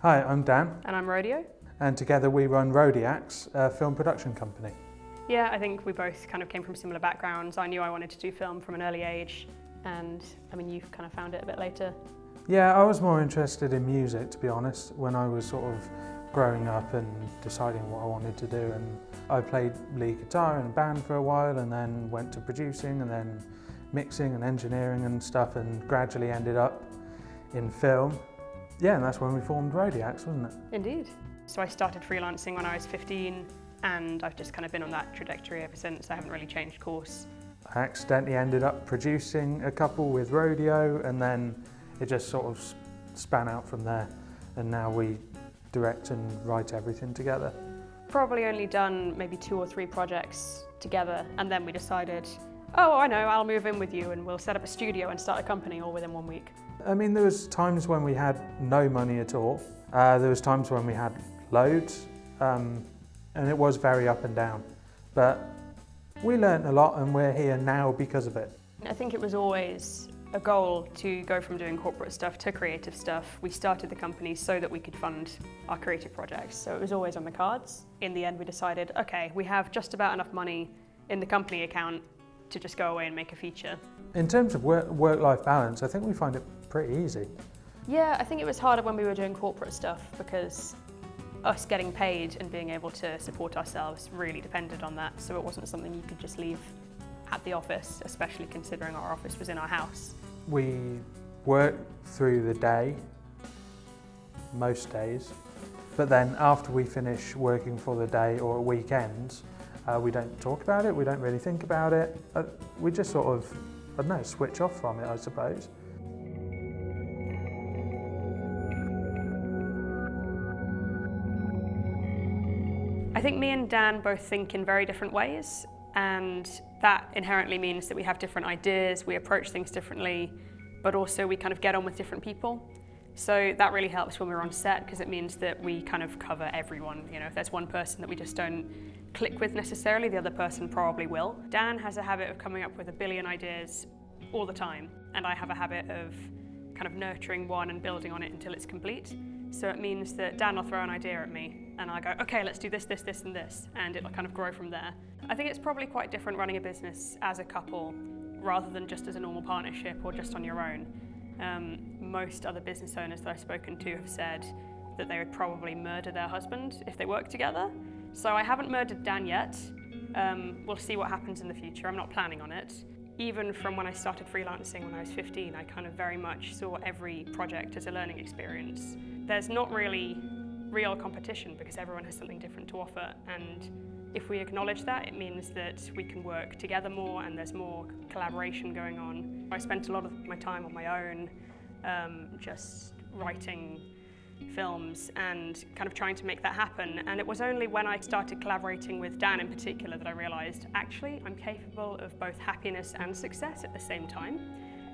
Hi, I'm Dan. And I'm Rodeo. And together we run Rodeax, a film production company. Yeah, I think we both kind of came from similar backgrounds. I knew I wanted to do film from an early age, and I mean, you've kind of found it a bit later. Yeah, I was more interested in music, to be honest, when I was sort of growing up and deciding what I wanted to do. And I played lead guitar in a band for a while, and then went to producing and then mixing and engineering and stuff, and gradually ended up in film. Yeah, and that's when we formed Rodeax, wasn't it? Indeed. So I started freelancing when I was 15, and I've just kind of been on that trajectory ever since. I haven't really changed course. I accidentally ended up producing a couple with Rodeo, and then it just sort of span out from there. And now we direct and write everything together. Probably only done maybe 2 or 3 projects together, and then we decided, oh, I know, I'll move in with you and we'll set up a studio and start a company all within 1 week. I mean, there was times when we had no money at all. There was times when we had loads, and it was very up and down. But we learned a lot, and we're here now because of it. I think it was always a goal to go from doing corporate stuff to creative stuff. We started the company so that we could fund our creative projects, so it was always on the cards. In the end, we decided, okay, we have just about enough money in the company account to just go away and make a feature. In terms of work-life balance, I think we find it pretty easy. Yeah, I think it was harder when we were doing corporate stuff because us getting paid and being able to support ourselves really depended on that, so it wasn't something you could just leave at the office, especially considering our office was in our house. We work through the day, most days, but then after we finish working for the day or at weekends, we don't talk about it, we don't really think about it. We just sort of, I don't know, switch off from it, I suppose. I think me and Dan both think in very different ways, and that inherently means that we have different ideas, we approach things differently, but also we kind of get on with different people. So that really helps when we're on set, because it means that we kind of cover everyone. You know, if there's one person that we just don't click with necessarily, the other person probably will. Dan has a habit of coming up with a billion ideas all the time, and I have a habit of kind of nurturing one and building on it until it's complete. So it means that Dan will throw an idea at me, and I go, okay, let's do this, this, this, and this, and it'll kind of grow from there. I think it's probably quite different running a business as a couple rather than just as a normal partnership or just on your own. Most other business owners that I've spoken to have said that they would probably murder their husband if they worked together. So I haven't murdered Dan yet. We'll see what happens in the future. I'm not planning on it. Even from when I started freelancing when I was 15, I kind of very much saw every project as a learning experience. There's not really real competition because everyone has something different to offer, and if we acknowledge that, it means that we can work together more and there's more collaboration going on. I spent a lot of my time on my own, just writing films and kind of trying to make that happen. And it was only when I started collaborating with Dan in particular that I realised, actually, I'm capable of both happiness and success at the same time.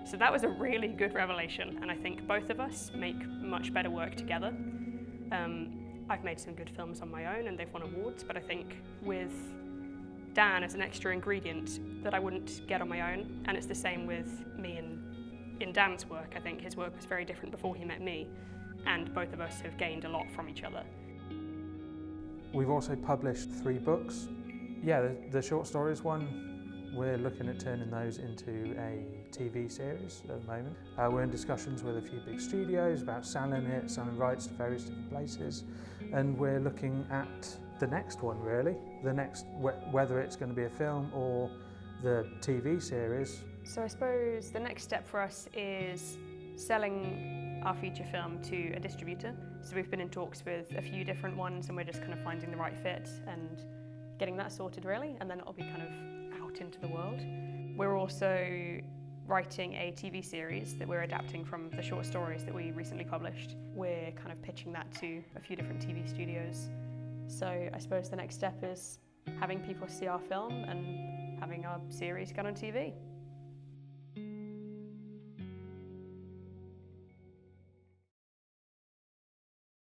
So that was a really good revelation, and I think both of us make much better work together. I've made some good films on my own and they've won awards, but I think with Dan as an extra ingredient that I wouldn't get on my own, and it's the same with me and in Dan's work. I think his work was very different before he met me, and both of us have gained a lot from each other. We've also published 3 books. Yeah, the short stories one, we're looking at turning those into a TV series at the moment. We're in discussions with a few big studios about selling rights to various different places, and we're looking at the next one really, whether it's going to be a film or the TV series. So I suppose the next step for us is selling our feature film to a distributor. So we've been in talks with a few different ones, and we're just kind of finding the right fit and getting that sorted really, and then it'll be kind of out into the world. We're also writing a TV series that we're adapting from the short stories that we recently published. We're kind of pitching that to a few different TV studios. So I suppose the next step is having people see our film and having our series get on TV.